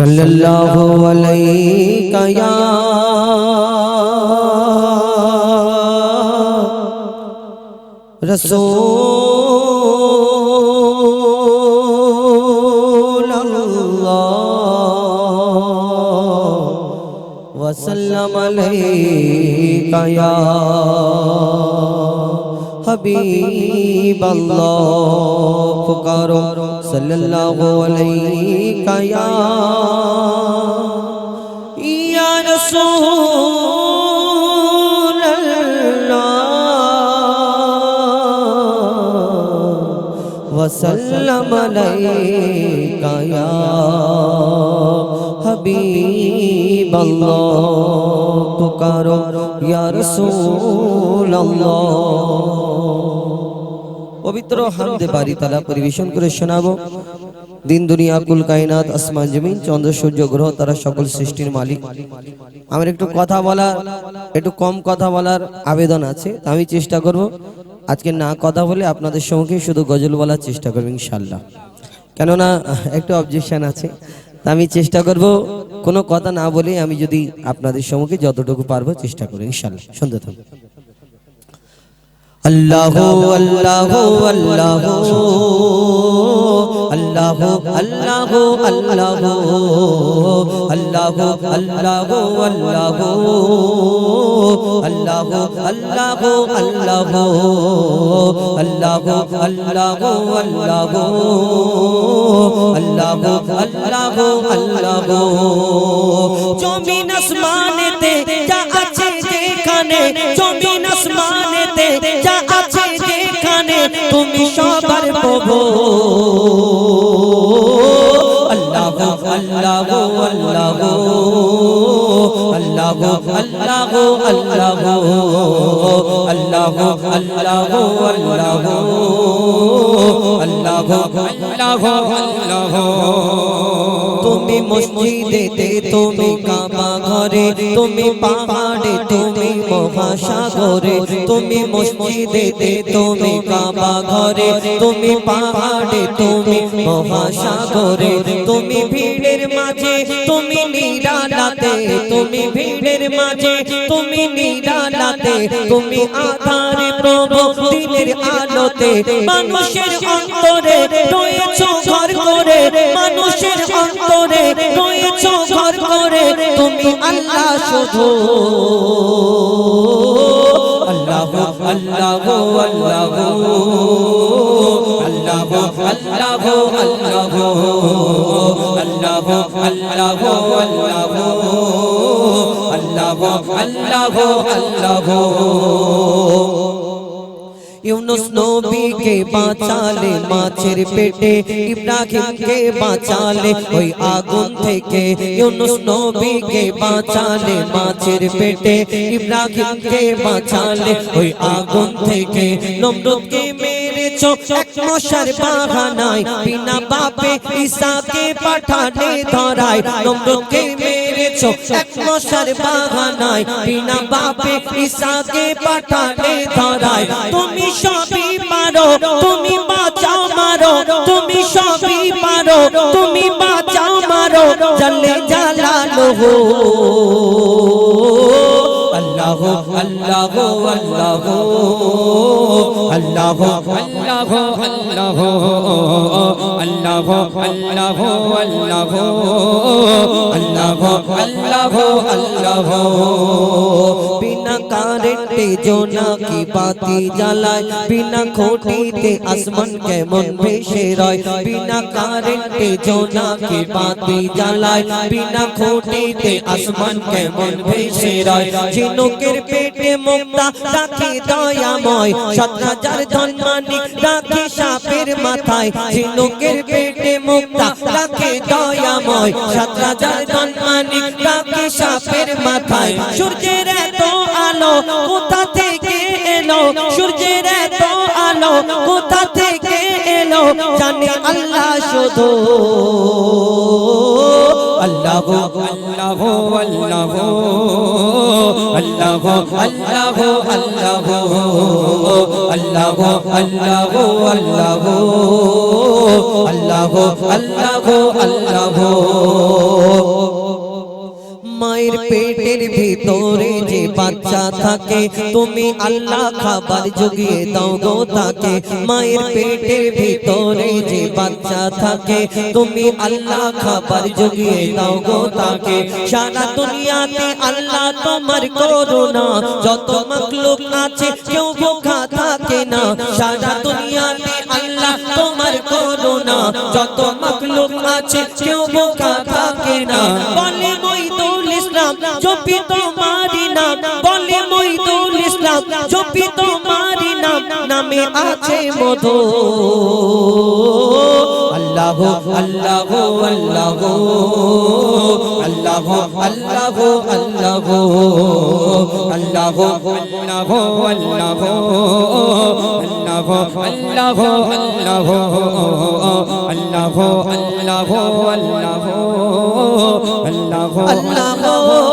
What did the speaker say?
सल्लल्लाहु अलैका या रसूल अल्लाह वसल्लम अलैका या हबीब अल्लाह। पुकारो सल्लल्लाहु अलैका या रसूल अल्लाह वसल्लम अलैका या हबीब अल्लाह। पुकारो या रसूल अल्लाह। पवित्र हामदे बारी ताला परिवेशन करे शोनाबो। दिन दुनिया कुल कायनात आसमान जमीन चंद्र सूर्य ग्रह तारा सकल सृष्टिर मालिक। आमार एकटु कथा बोलार एकटु कम कथा बोलार आवेदन आछे, आमी चेष्टा करब आजके ना कथा बोले आपनादेर सम्मुखे शुधु गजल बोलार चेष्टा करब इनशाल्लाह। केनना एकटु अबजेक्शन आछे, आमी चेष्टा करब कोनो कथा ना बोले आमी जोदि आपनादेर सम्मुखे যতটুকু पारबो चेष्टा करब इनशाल्लाह। शुनते थाकुन। अल्लाह अल्लाह अल्लाह अल्लाह अल्लाह अल्लाह अल्लाह अल्लाह अल्लाह अल्लाह अल्लाह अल्लाह अल्लाह अल्लाह अल्लाह अल्लाह। जमीन आसमानेते जा आछे जेखाने, जमीन आसमानेते जा आछे जेखाने तुमी सबार प्रभु। अल्लाह अल्लाह अल्लाह अल्लाह अल्लाह अल्लाह अल्लाह अल्लाह अल्लाह अल्लाह। तुमी मस्जिदेते तुमी काबा घरे, तुमी पहाड़े तुमी महासागरे, तुमी मस्जिदेते तुमी काबा घरे, तुमी पहाड़े तुमी महासागरे, तुमी भीड़ेर माझे तुमी निरालाते, तुमी भीड़ेर माझे तुमी निरालाते, तुमी आधारे प्रभु दिनेर आलोते। मानुषेर अंतरे रयेछो घर करे, मानुषेर अंतरे रयेछो घर करे तुमी आल्लाह शुधु। अल्लाह अल्लाह अल्लाह अल्लाह अल्लाह अल्लाह अल्लाह अल्लाह अल्लाह अल्लाह अल्लाह। यूनुस नबी के बाँचाले माछेर पेटे, इब्राहिम के बाँचाले ओई आगुन थेके। यूनुस नबी के बाँचाले माछेर पेटे, इब्राहिम के बाँचाले ओई आगुन थेके। नमरूद के मेरेछो एक मशार बागानाय, बिना बापे ईसा के पाठाले धराय। नमरूद के मेरेछो एक मशार बागानाय, बिना बापे ईसा के पाठाले धराय। तुमी सभी पारो तुमी बाँचाओ मारो, तुमी सभी पारो तुमी बाँचाओ मारो जल्ले जालालुहु। अल्लाह अल्लाह अल्लाह अल्लाह अल्लाह अल्लाह अल्लाह अल्लाह अल्लाह अल्लाह अल्लाह। बिना कारेंटे जोनाकी बाती জ্বালায়, बिना खोटीते आसमान केमन भेসে রয়। बिना कारेंटे जोनाकी बाती জ্বালায়, बिना खोटीते आसमान केमन भेসে রয়। ঝিনুকের পেটে মুক্তা রাখে দয়াময়, ৭০০০ ধনমানিক রাখে সাপের মাথায়। ঝিনুকের পেটে মুক্তা রাখে দয়াময়, ৭০০০ ধনমানিক রাখে সাপের মাথায়। সূর্যের এত আলো কোথা থেকে এলো, সূর্যের এত আলো কোথা থেকে এলো জানে আল্লাহ শুধু। अल्लाह अल्लाह अल्लाह अल्लाह अल्लाह अल्लाह अल्लाह अल्लाह अल्लाह अल्लाह अल्लाह अल्लाह পেটের ভিতরে যে বাচ্চা থাকে তুমি আল্লাহ খাবার জুগিয়ে দাও গো তাকে মায়ের পেটের ভিতরে যে বাচ্চা থাকে তুমি আল্লাহ খাবার জুগিয়ে দাও গো তাকে সারা দুনিয়াতে আল্লাহ তোমার করুণা যত মাখলুক আছে কেউ ভোখা থাকে না সারা দুনিয়াতে আল্লাহ তোমার করুণা যত মাখলুক আছে কেউ ভোখা থাকে না বলে মঈদুল ইসলাম জপি তোমারি নাম বলে মঈদুল ইসলাম জপি তোমারি নাম নামে আছে মধু আল্লাহ আল্লাহ আল্লাহ আল্লাহ আল্লাহ আল্লাহ আল্লাহ আল্লাহ আল্লাহ আল্লাহ আল্লাহ আল্লাহ আল্লাহ আল্লাহ আল্লাহ আল্লাহ আল্লাহ